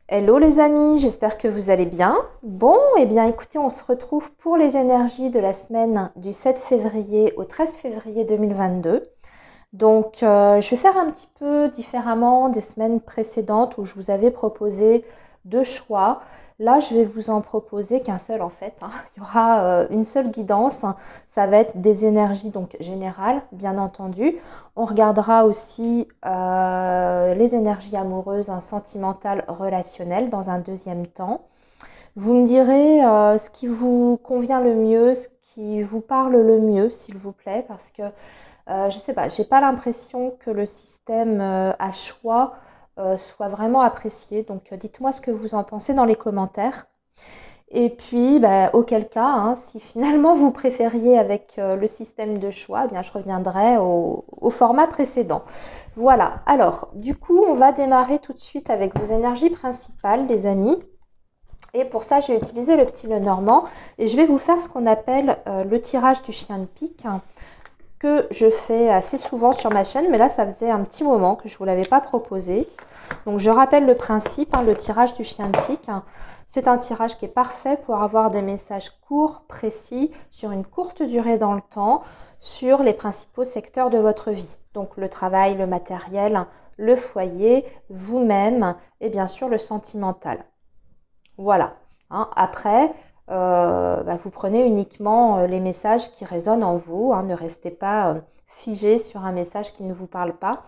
Hello les amis, j'espère que vous allez bien. Bon, eh bien écoutez, on se retrouve pour les énergies de la semaine du 7 février au 13 février 2022. Donc je vais faire un petit peu différemment des semaines précédentes où je vous avais proposé deux choix. Là, je vais vous en proposer qu'un seul en fait, hein. Il y aura une seule guidance. Ça va être des énergies donc générales, bien entendu. On regardera aussi les énergies amoureuses, hein, sentimentales, relationnelles dans un deuxième temps. Vous me direz ce qui vous convient le mieux, ce qui vous parle le mieux, s'il vous plaît, parce que je sais pas, j'ai pas l'impression que le système à choix soit vraiment apprécié. Donc dites-moi ce que vous en pensez dans les commentaires. Et puis, bah, auquel cas, hein, si finalement vous préfériez avec le système de choix, eh bien, je reviendrai au format précédent. Voilà, alors du coup, on va démarrer tout de suite avec vos énergies principales, les amis. Et pour ça, je vais utiliser le petit Lenormand et je vais vous faire ce qu'on appelle le tirage du chien de pique, hein, que je fais assez souvent sur ma chaîne, mais là ça faisait un petit moment que je ne vous l'avais pas proposé. Donc je rappelle le principe, hein, le tirage du chien de pique, hein, c'est un tirage qui est parfait pour avoir des messages courts, précis, sur une courte durée dans le temps, sur les principaux secteurs de votre vie. Donc le travail, le matériel, le foyer, vous-même et bien sûr le sentimental. Voilà, hein. Après, vous prenez uniquement les messages qui résonnent en vous, hein. Ne restez pas figé sur un message qui ne vous parle pas.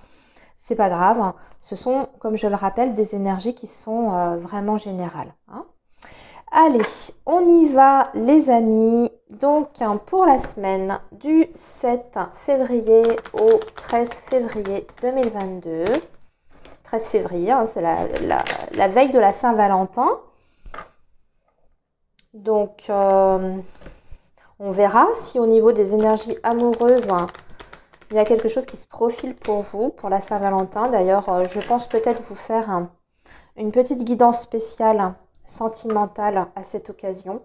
C'est pas grave, hein. Ce sont, comme je le rappelle, des énergies qui sont vraiment générales, hein. Allez, on y va les amis. Donc pour la semaine du 7 février au 13 février 2022. 13 février, hein, c'est la veille de la Saint-Valentin. Donc, on verra si au niveau des énergies amoureuses, hein, il y a quelque chose qui se profile pour vous, pour la Saint-Valentin. D'ailleurs, je pense peut-être vous faire une petite guidance spéciale sentimentale à cette occasion.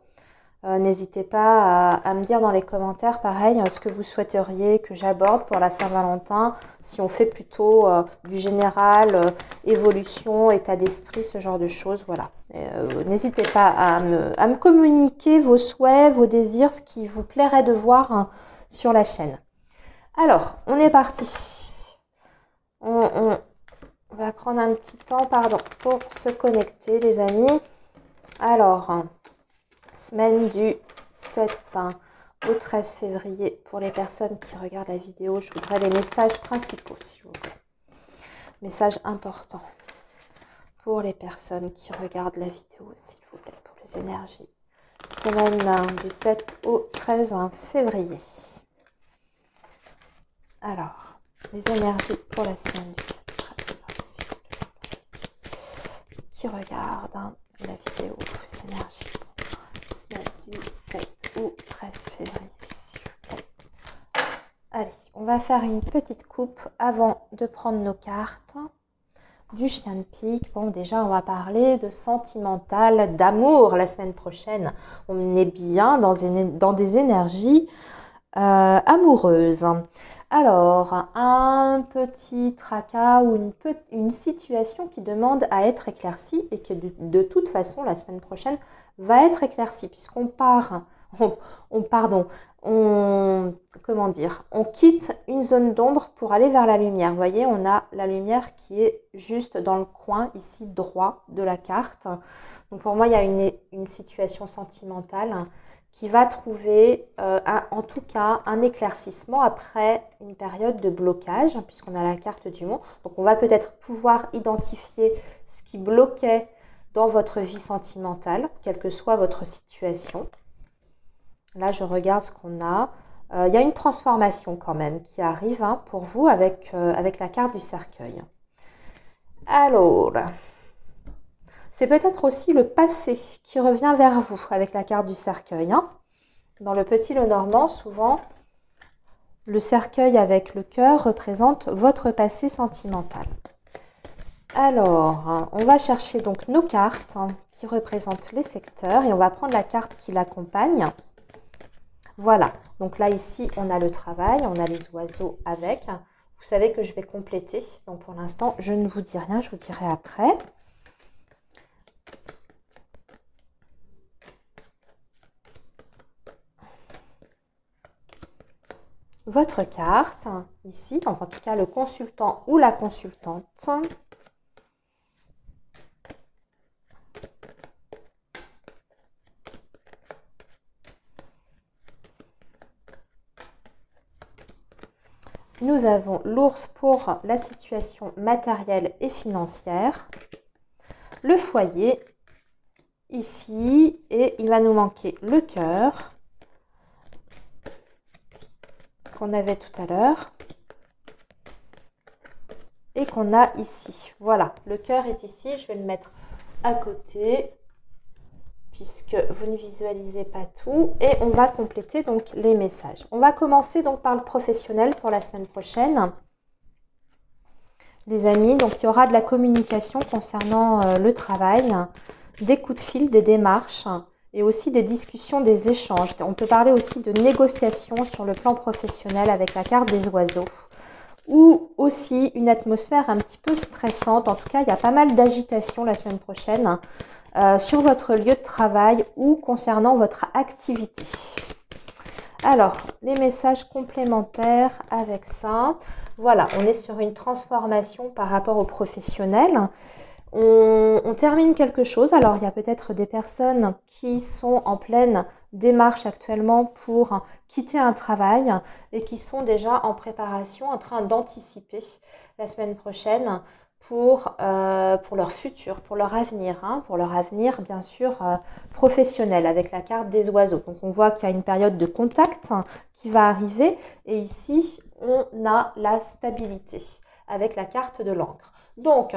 N'hésitez pas à me dire dans les commentaires, pareil, ce que vous souhaiteriez que j'aborde pour la Saint-Valentin. Si on fait plutôt du général, évolution, état d'esprit, ce genre de choses, voilà. N'hésitez pas à me communiquer vos souhaits, vos désirs, ce qui vous plairait de voir, hein, sur la chaîne. Alors, on est parti. On va prendre un petit temps, pardon, pour se connecter, les amis. Alors, semaine du 7 au 13 février. Pour les personnes qui regardent la vidéo, je voudrais les messages principaux, s'il vous plaît. Messages importants pour les personnes qui regardent la vidéo, s'il vous plaît, pour les énergies. Semaine du 7 au 13 février. Alors, les énergies pour la semaine du 7 au 13 février, s'il vous plaît. Qui regarde la vidéo, les énergies. Du 7 au 13 février, s'il vous plaît. Allez, on va faire une petite coupe avant de prendre nos cartes du chien de pique. Bon, déjà, on va parler de sentimental, d'amour la semaine prochaine. On est bien dans des énergies amoureuses. Alors, un petit tracas ou une situation qui demande à être éclaircie et que de toute façon, la semaine prochaine, va être éclaircie puisqu'on comment dire, on quitte une zone d'ombre pour aller vers la lumière. Vous voyez, on a la lumière qui est juste dans le coin ici droit de la carte. Donc pour moi, il y a une situation sentimentale qui va trouver en tout cas un éclaircissement après une période de blocage, hein, puisqu'on a la carte du monde. Donc on va peut-être pouvoir identifier ce qui bloquait dans votre vie sentimentale, quelle que soit votre situation. Là, je regarde ce qu'on a. Il y a une transformation quand même qui arrive, hein, pour vous avec la carte du cercueil. Alors, c'est peut-être aussi le passé qui revient vers vous avec la carte du cercueil, hein. Dans le petit Lenormand, souvent, le cercueil avec le cœur représente votre passé sentimental. Alors, on va chercher donc nos cartes, hein, qui représentent les secteurs et on va prendre la carte qui l'accompagne. Voilà, donc là ici on a le travail, on a les oiseaux avec. Vous savez que je vais compléter, donc pour l'instant je ne vous dis rien, je vous dirai après. votre carte, ici, enfin, en tout cas le consultant ou la consultante. Nous avons l'ours pour la situation matérielle et financière, le foyer, ici, et il va nous manquer le cœur, qu'on avait tout à l'heure, et qu'on a ici. Voilà, le cœur est ici, je vais le mettre à côté, puisque vous ne visualisez pas tout, et on va compléter donc les messages. On va commencer donc par le professionnel pour la semaine prochaine. Les amis, donc il y aura de la communication concernant le travail, des coups de fil, des démarches et aussi des discussions, des échanges. On peut parler aussi de négociations sur le plan professionnel avec la carte des oiseaux. Ou aussi une atmosphère un petit peu stressante. En tout cas, il y a pas mal d'agitation la semaine prochaine sur votre lieu de travail ou concernant votre activité. Alors, les messages complémentaires avec ça. Voilà, on est sur une transformation par rapport aux professionnels. On termine quelque chose. Alors, il y a peut-être des personnes qui sont en pleine démarche actuellement pour quitter un travail et qui sont déjà en préparation, en train d'anticiper la semaine prochaine pour leur futur, pour leur avenir, bien sûr professionnel avec la carte des oiseaux. Donc on voit qu'il y a une période de contact qui va arriver et ici on a la stabilité avec la carte de l'encre. Donc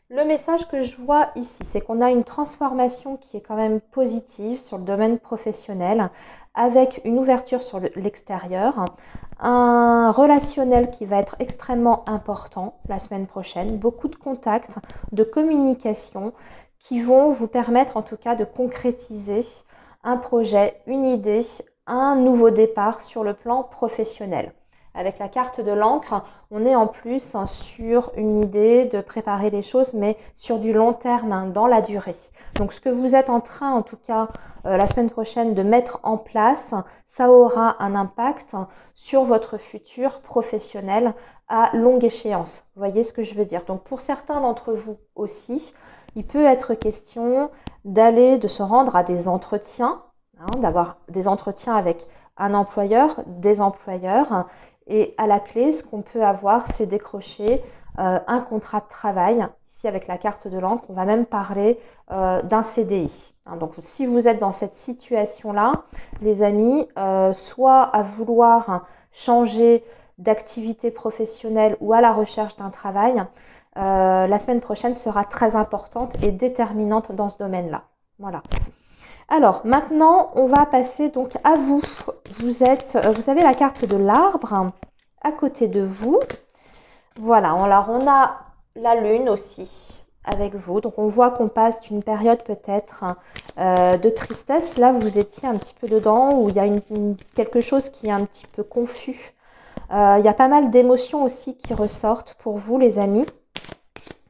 le message que je vois ici, c'est qu'on a une transformation qui est quand même positive sur le domaine professionnel avec une ouverture sur l'extérieur, un relationnel qui va être extrêmement important la semaine prochaine, beaucoup de contacts, de communication qui vont vous permettre en tout cas de concrétiser un projet, une idée, un nouveau départ sur le plan professionnel. Avec la carte de l'encre, on est en plus sur une idée de préparer les choses, mais sur du long terme, dans la durée. Donc ce que vous êtes en train, en tout cas, la semaine prochaine, de mettre en place, ça aura un impact sur votre futur professionnel à longue échéance. Vous voyez ce que je veux dire? Donc pour certains d'entre vous aussi, il peut être question de se rendre à des entretiens, d'avoir des entretiens avec un employeur, des employeurs. Et à la clé, ce qu'on peut avoir, c'est décrocher un contrat de travail. Ici, avec la carte de l'encre, on va même parler d'un CDI. Donc, si vous êtes dans cette situation-là, les amis, soit à vouloir changer d'activité professionnelle ou à la recherche d'un travail, la semaine prochaine sera très importante et déterminante dans ce domaine-là. Voilà. Alors, maintenant, on va passer donc à vous. Vous avez la carte de l'arbre à côté de vous. Voilà, alors on a la lune aussi avec vous. Donc, on voit qu'on passe d'une période peut-être de tristesse. Là, vous étiez un petit peu dedans où il y a quelque chose qui est un petit peu confus. Il y a pas mal d'émotions aussi qui ressortent pour vous, les amis.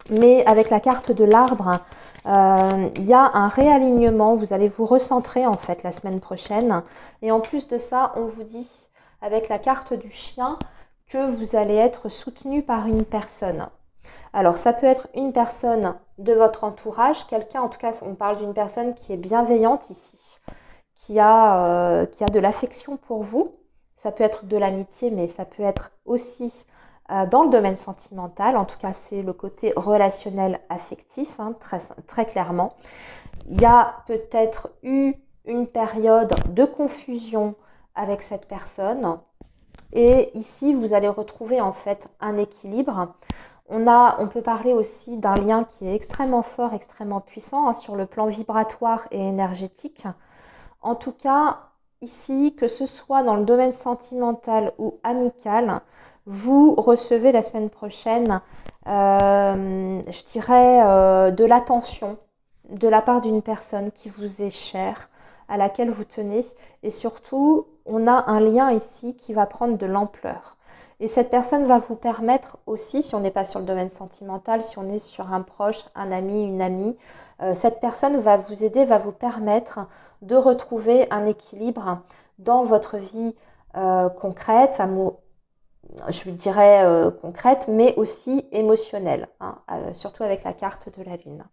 Mais avec la carte de l'arbre, il y a un réalignement. Vous allez vous recentrer en fait la semaine prochaine. Et en plus de ça, on vous dit avec la carte du chien que vous allez être soutenu par une personne. Alors ça peut être une personne de votre entourage, quelqu'un, en tout cas on parle d'une personne qui est bienveillante ici, qui a de l'affection pour vous. Ça peut être de l'amitié, mais ça peut être aussi dans le domaine sentimental. En tout cas, c'est le côté relationnel affectif, très, très clairement. Il y a peut-être eu une période de confusion avec cette personne. Et ici, vous allez retrouver en fait un équilibre. On peut parler aussi d'un lien qui est extrêmement fort, extrêmement puissant sur le plan vibratoire et énergétique. En tout cas, ici, que ce soit dans le domaine sentimental ou amical, vous recevez la semaine prochaine, je dirais, de l'attention de la part d'une personne qui vous est chère, à laquelle vous tenez. Et surtout, on a un lien ici qui va prendre de l'ampleur. Et cette personne va vous permettre aussi, si on n'est pas sur le domaine sentimental, si on est sur un proche, un ami, une amie, cette personne va vous aider, va vous permettre de retrouver un équilibre dans votre vie concrète, je dirais concrète, mais aussi émotionnelle, hein, surtout avec la carte de la Lune.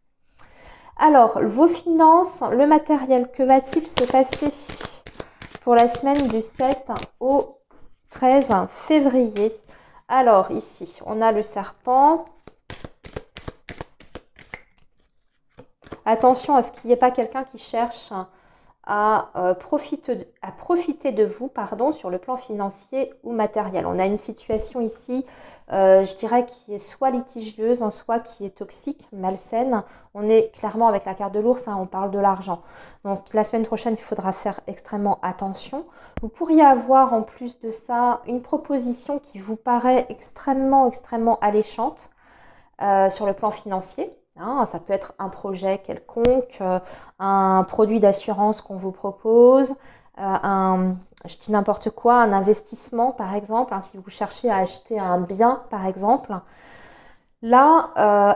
Alors, vos finances, le matériel, que va-t-il se passer pour la semaine du 7 au 13 février? Alors, ici, on a le serpent. Attention à ce qu'il n'y ait pas quelqu'un qui cherche à profiter de vous, pardon, sur le plan financier ou matériel. On a une situation ici, je dirais, qui est soit litigieuse, soit qui est toxique, malsaine. On est clairement avec la carte de l'ours, hein, on parle de l'argent. Donc la semaine prochaine, il faudra faire extrêmement attention. Vous pourriez avoir en plus de ça une proposition qui vous paraît extrêmement alléchante sur le plan financier. Hein, ça peut être un projet quelconque, un produit d'assurance qu'on vous propose, je dis n'importe quoi, un investissement par exemple, hein, si vous cherchez à acheter un bien par exemple. Là,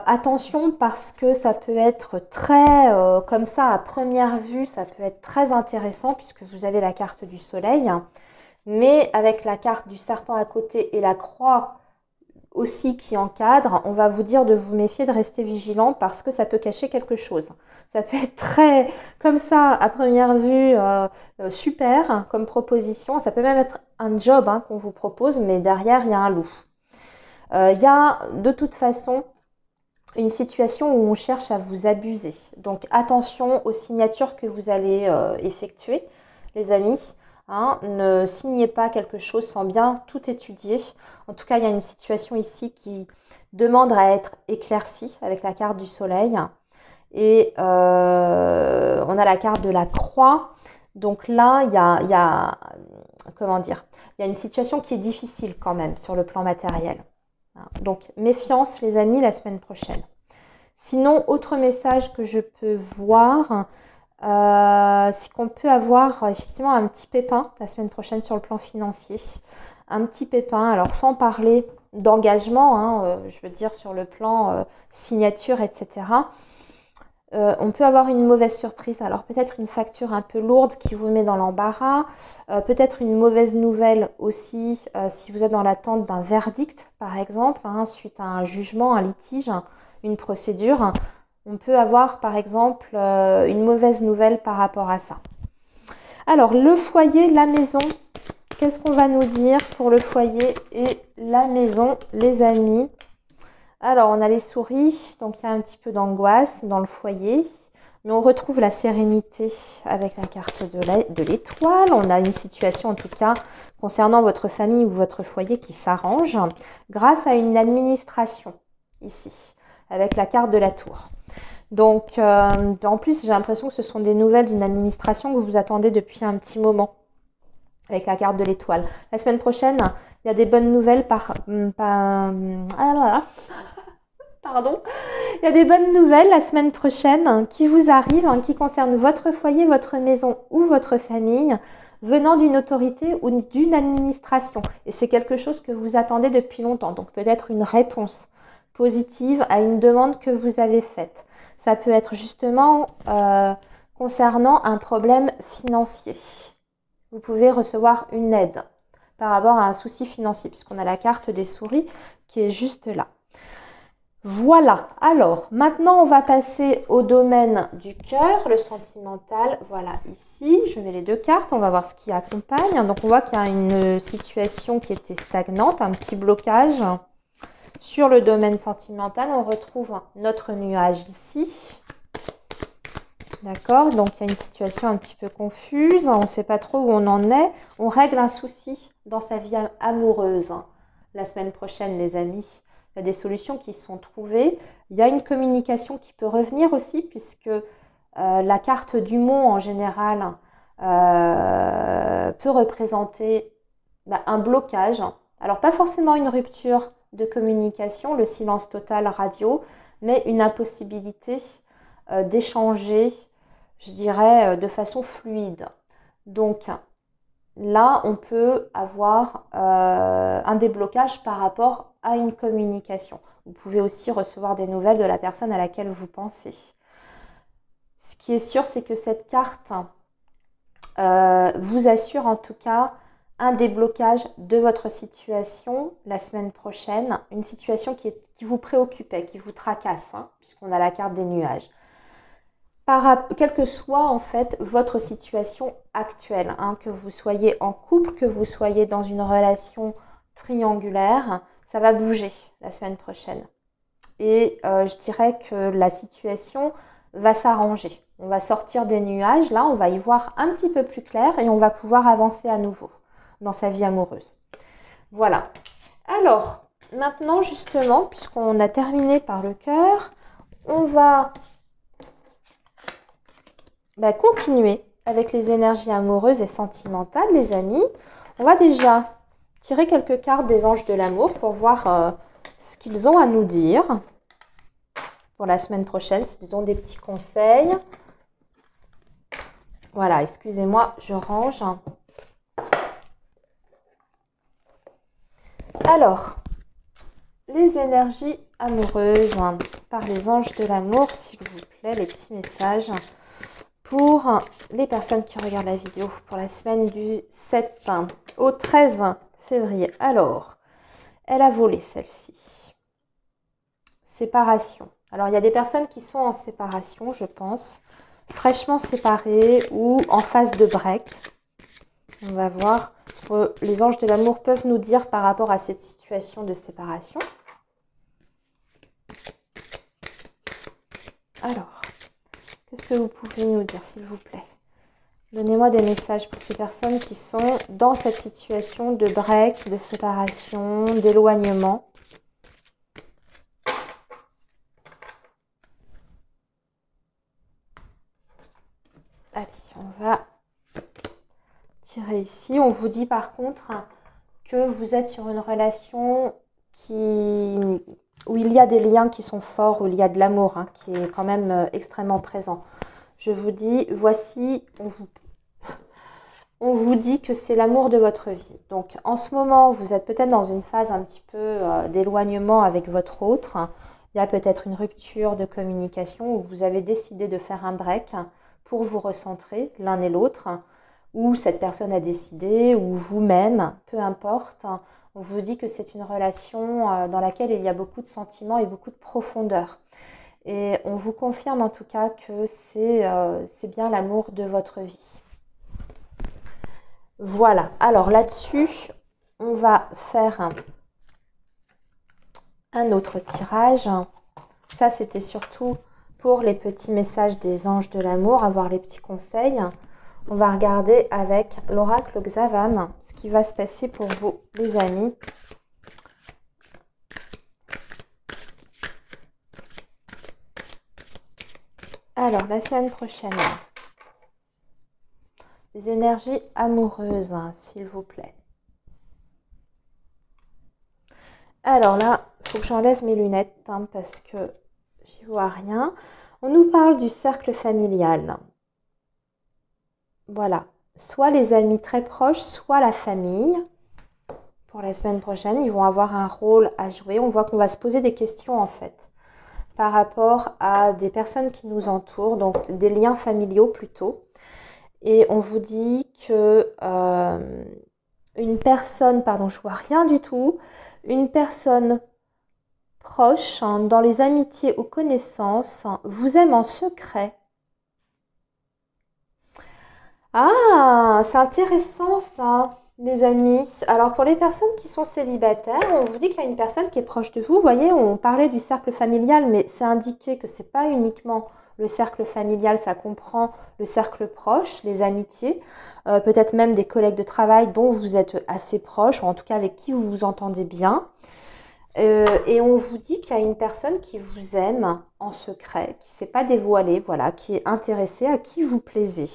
attention parce que ça peut être très, comme ça à première vue, ça peut être très intéressant puisque vous avez la carte du soleil, mais avec la carte du serpent à côté et la croix aussi qui encadre, on va vous dire de vous méfier, de rester vigilant parce que ça peut cacher quelque chose. Ça peut être très, comme ça, à première vue, super hein, comme proposition. Ça peut même être un job hein, qu'on vous propose, mais derrière, il y a un loup. Il y a de toute façon une situation où on cherche à vous abuser. Donc attention aux signatures que vous allez effectuer, les amis. Hein, ne signez pas quelque chose sans bien tout étudier. En tout cas, il y a une situation ici qui demande à être éclaircie avec la carte du soleil. Et on a la carte de la croix. Donc là, il y a comment dire, il y a une situation qui est difficile quand même sur le plan matériel. Donc méfiance les amis la semaine prochaine. Sinon, autre message que je peux voir, c'est qu'on peut avoir effectivement un petit pépin la semaine prochaine sur le plan financier. Un petit pépin, alors sans parler d'engagement, hein, je veux dire sur le plan signature, etc. On peut avoir une mauvaise surprise, alors peut-être une facture un peu lourde qui vous met dans l'embarras, peut-être une mauvaise nouvelle aussi si vous êtes dans l'attente d'un verdict par exemple, hein, suite à un jugement, un litige, une procédure. On peut avoir par exemple une mauvaise nouvelle par rapport à ça. Alors le foyer, la maison, qu'est-ce qu'on va nous dire pour le foyer et la maison les amis? Alors, on a les souris, donc il y a un petit peu d'angoisse dans le foyer, mais on retrouve la sérénité avec la carte de l'étoile. On a une situation, en tout cas, concernant votre famille ou votre foyer qui s'arrange grâce à une administration, ici, avec la carte de la tour. Donc, en plus, j'ai l'impression que ce sont des nouvelles d'une administration que vous attendez depuis un petit moment, avec la carte de l'étoile. La semaine prochaine, il y a des bonnes nouvelles Pardon. Il y a des bonnes nouvelles la semaine prochaine qui vous arrivent, qui concernent votre foyer, votre maison ou votre famille, venant d'une autorité ou d'une administration. Et c'est quelque chose que vous attendez depuis longtemps. Donc peut-être une réponse positive à une demande que vous avez faite. Ça peut être justement concernant un problème financier. Vous pouvez recevoir une aide par rapport à un souci financier, puisqu'on a la carte des souris qui est juste là. Voilà, alors maintenant on va passer au domaine du cœur, le sentimental. Voilà, ici, je mets les deux cartes, on va voir ce qui accompagne. Donc on voit qu'il y a une situation qui était stagnante, un petit blocage. Sur le domaine sentimental, on retrouve notre nuage ici. D'accord, donc il y a une situation un petit peu confuse, on ne sait pas trop où on en est. On règle un souci dans sa vie amoureuse la semaine prochaine, les amis. Il y a des solutions qui sont trouvées. Il y a une communication qui peut revenir aussi, puisque la carte du mont en général peut représenter un blocage. Alors pas forcément une rupture de communication, le silence total radio, mais une impossibilité d'échanger, je dirais, de façon fluide. Donc là, on peut avoir un déblocage par rapport à une communication. Vous pouvez aussi recevoir des nouvelles de la personne à laquelle vous pensez. Ce qui est sûr, c'est que cette carte vous assure en tout cas un déblocage de votre situation la semaine prochaine, une situation qui vous préoccupait, qui vous tracasse, hein, puisqu'on a la carte des nuages. Quelle que soit en fait votre situation actuelle, hein, que vous soyez en couple, que vous soyez dans une relation triangulaire, ça va bouger la semaine prochaine. Et je dirais que la situation va s'arranger. On va sortir des nuages, là on va y voir un petit peu plus clair et on va pouvoir avancer à nouveau dans sa vie amoureuse. Voilà. Alors, maintenant justement, puisqu'on a terminé par le cœur, on va continuer avec les énergies amoureuses et sentimentales, les amis. On va déjà tirer quelques cartes des anges de l'amour pour voir ce qu'ils ont à nous dire pour la semaine prochaine, s'ils ont des petits conseils. Voilà, excusez-moi, je range. Alors, les énergies amoureuses par les anges de l'amour, s'il vous plaît, les petits messages pour les personnes qui regardent la vidéo pour la semaine du 7 au 13 février. Alors, elle a volé celle-ci. Séparation. Alors, il y a des personnes qui sont en séparation, je pense, fraîchement séparées ou en phase de break. On va voir ce que les anges de l'amour peuvent nous dire par rapport à cette situation de séparation. Alors, qu'est-ce que vous pouvez nous dire, s'il vous plaît? Donnez-moi des messages pour ces personnes qui sont dans cette situation de break, de séparation, d'éloignement. Allez, on va tirer ici. On vous dit par contre que vous êtes sur une relation où il y a des liens qui sont forts, où il y a de l'amour, hein, qui est quand même extrêmement présent. Je vous dis, voici, on vous dit que c'est l'amour de votre vie. Donc en ce moment, vous êtes peut-être dans une phase un petit peu d'éloignement avec votre autre. Il y a peut-être une rupture de communication où vous avez décidé de faire un break pour vous recentrer l'un et l'autre, ou cette personne a décidé, ou vous-même, peu importe. On vous dit que c'est une relation dans laquelle il y a beaucoup de sentiments et beaucoup de profondeur. Et on vous confirme en tout cas que c'est bien l'amour de votre vie. Voilà, alors là-dessus, on va faire un autre tirage. Ça, c'était surtout pour les petits messages des anges de l'amour, avoir les petits conseils. On va regarder avec l'oracle Xavam ce qui va se passer pour vous, les amis. Alors, la semaine prochaine, les énergies amoureuses, s'il vous plaît. Alors là, il faut que j'enlève mes lunettes parce que j'y vois rien. On nous parle du cercle familial. Voilà, soit les amis très proches, soit la famille. Pour la semaine prochaine, ils vont avoir un rôle à jouer. On voit qu'on va se poser des questions en fait par rapport à des personnes qui nous entourent, donc des liens familiaux plutôt. Et on vous dit que une personne, pardon, je vois rien du tout, une personne proche, dans les amitiés ou connaissances, vous aime en secret. Ah, c'est intéressant ça, les amis. Alors pour les personnes qui sont célibataires, on vous dit qu'il y a une personne qui est proche de vous. Vous voyez, on parlait du cercle familial, mais c'est indiqué que ce n'est pas uniquement le cercle familial, ça comprend le cercle proche, les amitiés, peut-être même des collègues de travail dont vous êtes assez proche, ou en tout cas avec qui vous vous entendez bien. Et on vous dit qu'il y a une personne qui vous aime en secret, qui ne s'est pas dévoilée, voilà, qui est intéressée, à qui vous plaisez.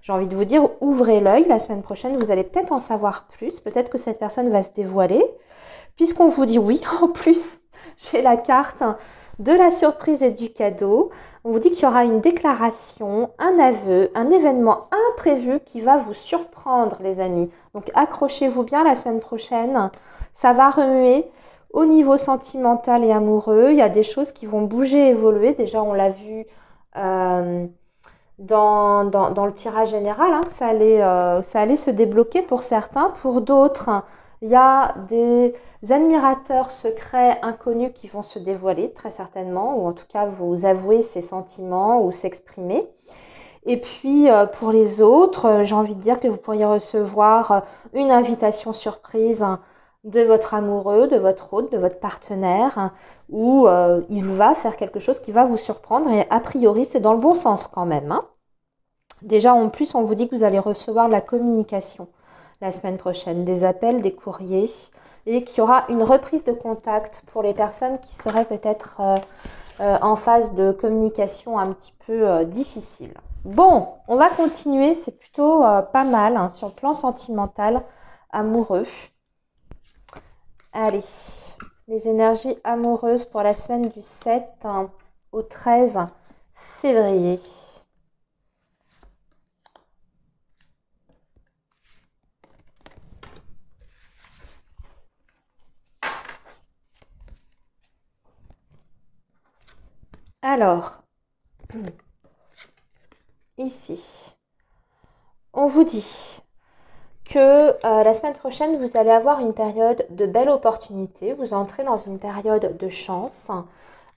J'ai envie de vous dire, ouvrez l'œil, la semaine prochaine, vous allez peut-être en savoir plus, peut-être que cette personne va se dévoiler, puisqu'on vous dit oui, en plus, j'ai la carte de la surprise et du cadeau. On vous dit qu'il y aura une déclaration, un aveu, un événement imprévu qui va vous surprendre, les amis. Donc accrochez-vous bien la semaine prochaine, ça va remuer. Au niveau sentimental et amoureux, il y a des choses qui vont bouger, évoluer. Déjà, on l'a vu dans le tirage général, hein, que ça allait se débloquer pour certains. Pour d'autres, il y a des admirateurs secrets inconnus qui vont se dévoiler très certainement, ou en tout cas vous avouer ses sentiments ou s'exprimer. Et puis pour les autres, j'ai envie de dire que vous pourriez recevoir une invitation surprise de votre amoureux, de votre hôte, de votre partenaire, où il va faire quelque chose qui va vous surprendre et a priori c'est dans le bon sens quand même, hein. Déjà en plus on vous dit que vous allez recevoir de la communication la semaine prochaine, des appels, des courriers et qu'il y aura une reprise de contact pour les personnes qui seraient peut-être en phase de communication un petit peu difficile. Bon, on va continuer, c'est plutôt pas mal hein, sur le plan sentimental, amoureux. Allez, les énergies amoureuses pour la semaine du 7 au 13 février. Alors, ici, on vous dit que la semaine prochaine, vous allez avoir une période de belles opportunités. Vous entrez dans une période de chance.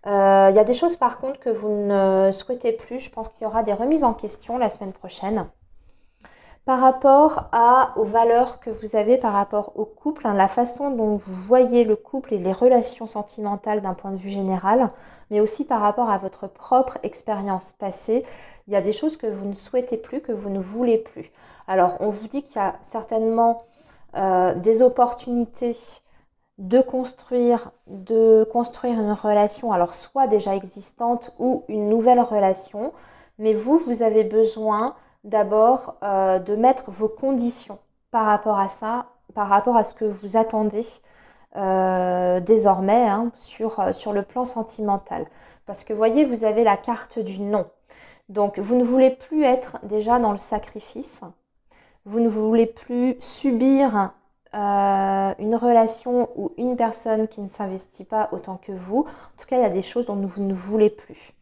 Il y a des choses par contre que vous ne souhaitez plus. Je pense qu'il y aura des remises en question la semaine prochaine. Par rapport aux valeurs que vous avez par rapport au couple, hein, la façon dont vous voyez le couple et les relations sentimentales d'un point de vue général, mais aussi par rapport à votre propre expérience passée, il y a des choses que vous ne souhaitez plus, que vous ne voulez plus. Alors, on vous dit qu'il y a certainement des opportunités de construire une relation, alors soit déjà existante ou une nouvelle relation, mais vous avez besoin d'abord de mettre vos conditions par rapport à ça, par rapport à ce que vous attendez désormais hein, sur le plan sentimental. Parce que vous voyez, vous avez la carte du non. Donc vous ne voulez plus être déjà dans le sacrifice, vous ne voulez plus subir une relation ou une personne qui ne s'investit pas autant que vous. En tout cas, il y a des choses dont vous ne voulez plus.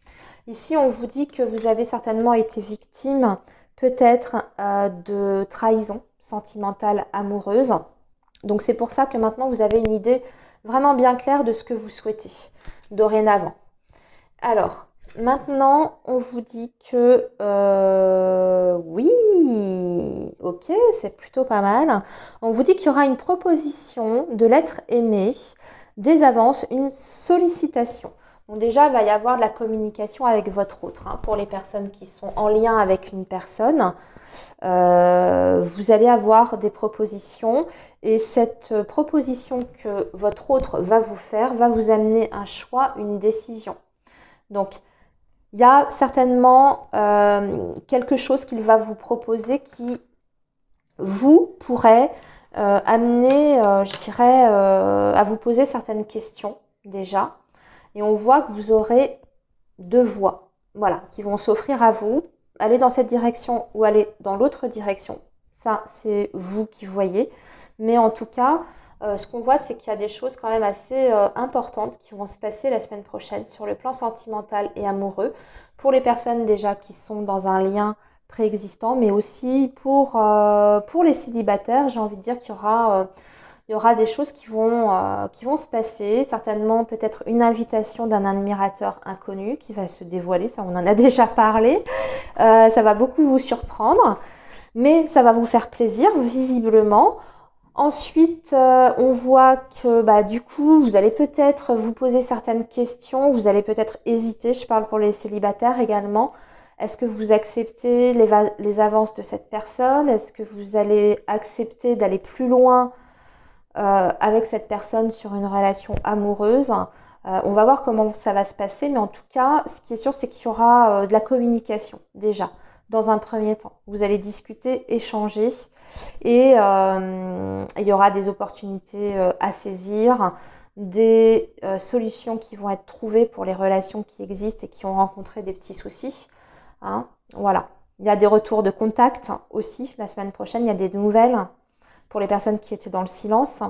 Ici, on vous dit que vous avez certainement été victime peut-être de trahison sentimentale amoureuse. Donc c'est pour ça que maintenant vous avez une idée vraiment bien claire de ce que vous souhaitez dorénavant. Alors, maintenant on vous dit que oui, ok, c'est plutôt pas mal. On vous dit qu'il y aura une proposition de l'être aimé, des avances, une sollicitation. Donc déjà, il va y avoir de la communication avec votre autre. Hein. Pour les personnes qui sont en lien avec une personne, vous allez avoir des propositions et cette proposition que votre autre va vous faire va vous amener un choix, une décision. Donc, il y a certainement quelque chose qu'il va vous proposer qui vous pourrait amener, je dirais, à vous poser certaines questions déjà. Et on voit que vous aurez deux voies, voilà, qui vont s'offrir à vous. Aller dans cette direction ou aller dans l'autre direction. Ça, c'est vous qui voyez. Mais en tout cas, ce qu'on voit, c'est qu'il y a des choses quand même assez importantes qui vont se passer la semaine prochaine sur le plan sentimental et amoureux. Pour les personnes déjà qui sont dans un lien préexistant, mais aussi pour les célibataires, j'ai envie de dire qu'il y aura des choses qui vont se passer, certainement peut-être une invitation d'un admirateur inconnu qui va se dévoiler, ça on en a déjà parlé, ça va beaucoup vous surprendre, mais ça va vous faire plaisir visiblement. Ensuite, on voit que du coup, vous allez peut-être vous poser certaines questions, vous allez peut-être hésiter, je parle pour les célibataires également. Est-ce que vous acceptez les avances de cette personne? Est-ce que vous allez accepter d'aller plus loin avec cette personne sur une relation amoureuse? On va voir comment ça va se passer, mais en tout cas, ce qui est sûr, c'est qu'il y aura de la communication déjà, dans un premier temps. Vous allez discuter, échanger, et il y aura des opportunités à saisir, des solutions qui vont être trouvées pour les relations qui existent et qui ont rencontré des petits soucis. Hein, voilà. Il y a des retours de contact aussi la semaine prochaine, il y a des nouvelles pour les personnes qui étaient dans le silence.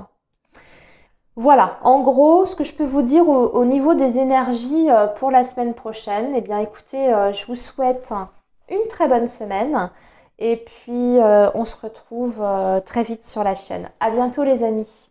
Voilà, en gros, ce que je peux vous dire au niveau des énergies pour la semaine prochaine, eh bien écoutez, je vous souhaite une très bonne semaine. Et puis, on se retrouve très vite sur la chaîne. À bientôt les amis.